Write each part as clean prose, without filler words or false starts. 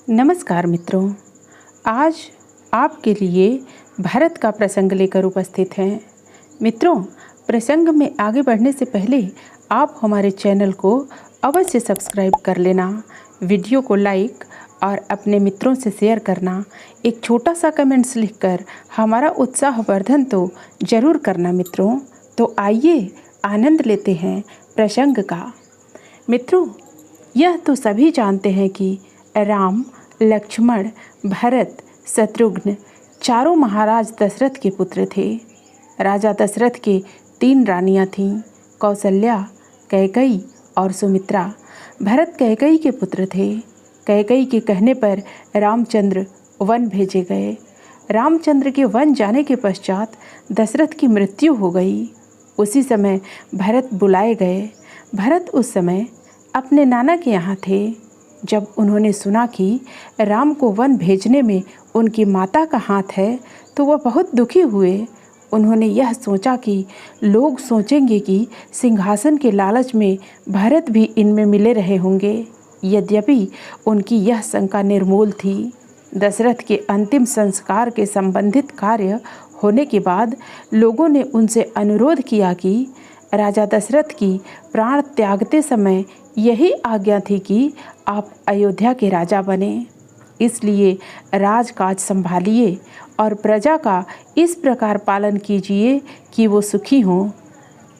नमस्कार मित्रों, आज आपके लिए भारत का प्रसंग लेकर उपस्थित हैं। मित्रों, प्रसंग में आगे बढ़ने से पहले आप हमारे चैनल को अवश्य सब्सक्राइब कर लेना, वीडियो को लाइक और अपने मित्रों से शेयर करना, एक छोटा सा कमेंट्स लिखकर हमारा उत्साहवर्धन तो ज़रूर करना मित्रों। तो आइए आनंद लेते हैं प्रसंग का। मित्रों, यह तो सभी जानते हैं कि राम, लक्ष्मण, भरत, शत्रुघ्न चारों महाराज दशरथ के पुत्र थे। राजा दशरथ के 3 रानियां थीं, कौसल्या, कैकेयी और सुमित्रा। भरत कैकेयी के पुत्र थे। कैकेयी के कहने पर रामचंद्र वन भेजे गए। रामचंद्र के वन जाने के पश्चात दशरथ की मृत्यु हो गई। उसी समय भरत बुलाए गए। भरत उस समय अपने नाना के यहाँ थे। जब उन्होंने सुना कि राम को वन भेजने में उनकी माता का हाथ है तो वह बहुत दुखी हुए। उन्होंने यह सोचा कि लोग सोचेंगे कि सिंहासन के लालच में भरत भी इनमें मिले रहे होंगे। यद्यपि उनकी यह शंका निर्मूल थी। दशरथ के अंतिम संस्कार के संबंधित कार्य होने के बाद लोगों ने उनसे अनुरोध किया कि राजा दशरथ की प्राण त्यागते समय यही आज्ञा थी कि आप अयोध्या के राजा बने, इसलिए राजकाज संभालिए और प्रजा का इस प्रकार पालन कीजिए कि वो सुखी हों।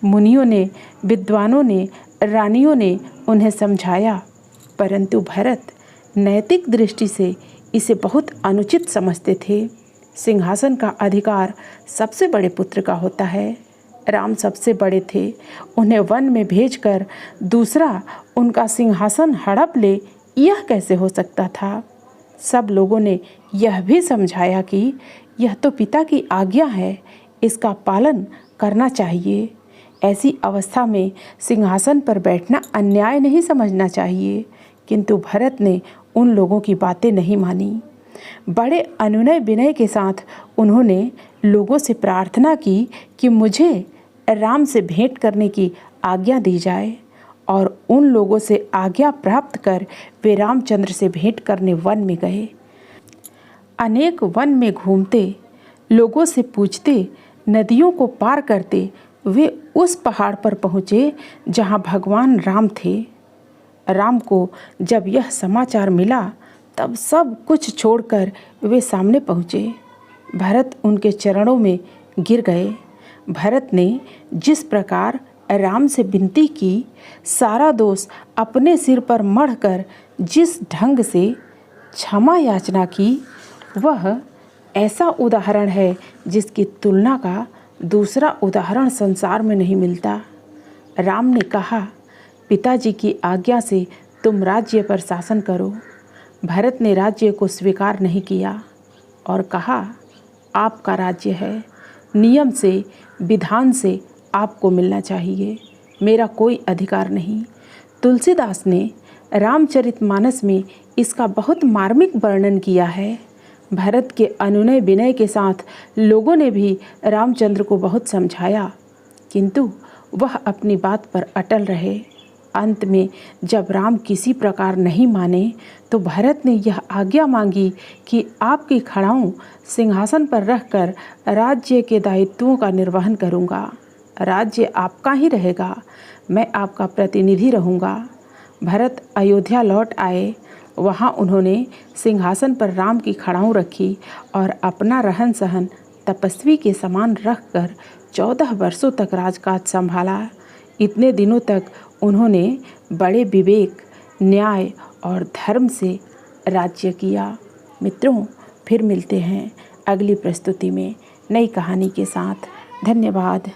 मुनियों ने, विद्वानों ने, रानियों ने उन्हें समझाया, परंतु भरत नैतिक दृष्टि से इसे बहुत अनुचित समझते थे। सिंहासन का अधिकार सबसे बड़े पुत्र का होता है। राम सबसे बड़े थे। उन्हें वन में भेजकर दूसरा उनका सिंहासन हड़प ले, यह कैसे हो सकता था। सब लोगों ने यह भी समझाया कि यह तो पिता की आज्ञा है, इसका पालन करना चाहिए। ऐसी अवस्था में सिंहासन पर बैठना अन्याय नहीं समझना चाहिए। किंतु भरत ने उन लोगों की बातें नहीं मानी। बड़े अनुनय विनय के साथ उन्होंने लोगों से प्रार्थना की कि मुझे राम से भेंट करने की आज्ञा दी जाए, और उन लोगों से आज्ञा प्राप्त कर वे रामचंद्र से भेंट करने वन में गए। अनेक वन में घूमते, लोगों से पूछते, नदियों को पार करते वे उस पहाड़ पर पहुँचे जहाँ भगवान राम थे। राम को जब यह समाचार मिला तब सब कुछ छोड़कर वे सामने पहुँचे। भरत उनके चरणों में गिर गए। भरत ने जिस प्रकार राम से विनती की, सारा दोष अपने सिर पर मढ़कर जिस ढंग से क्षमा याचना की, वह ऐसा उदाहरण है जिसकी तुलना का दूसरा उदाहरण संसार में नहीं मिलता। राम ने कहा, पिताजी की आज्ञा से तुम राज्य पर शासन करो। भरत ने राज्य को स्वीकार नहीं किया और कहा, आपका राज्य है, नियम से, विधान से आपको मिलना चाहिए, मेरा कोई अधिकार नहीं। तुलसीदास ने रामचरितमानस में इसका बहुत मार्मिक वर्णन किया है। भरत के अनुनय विनय के साथ लोगों ने भी रामचंद्र को बहुत समझाया, किंतु वह अपनी बात पर अटल रहे। अंत में जब राम किसी प्रकार नहीं माने तो भरत ने यह आज्ञा मांगी कि आपकी खड़ाऊं सिंहासन पर रखकर राज्य के दायित्वों का निर्वहन करूंगा। राज्य आपका ही रहेगा, मैं आपका प्रतिनिधि रहूंगा। भरत अयोध्या लौट आए। वहां उन्होंने सिंहासन पर राम की खड़ाऊं रखी और अपना रहन सहन तपस्वी के समान रखकर 14 वर्षों तक राजकाज संभाला। इतने दिनों तक उन्होंने बड़े विवेक, न्याय और धर्म से राज्य किया। मित्रों, फिर मिलते हैं अगली प्रस्तुति में नई कहानी के साथ। धन्यवाद।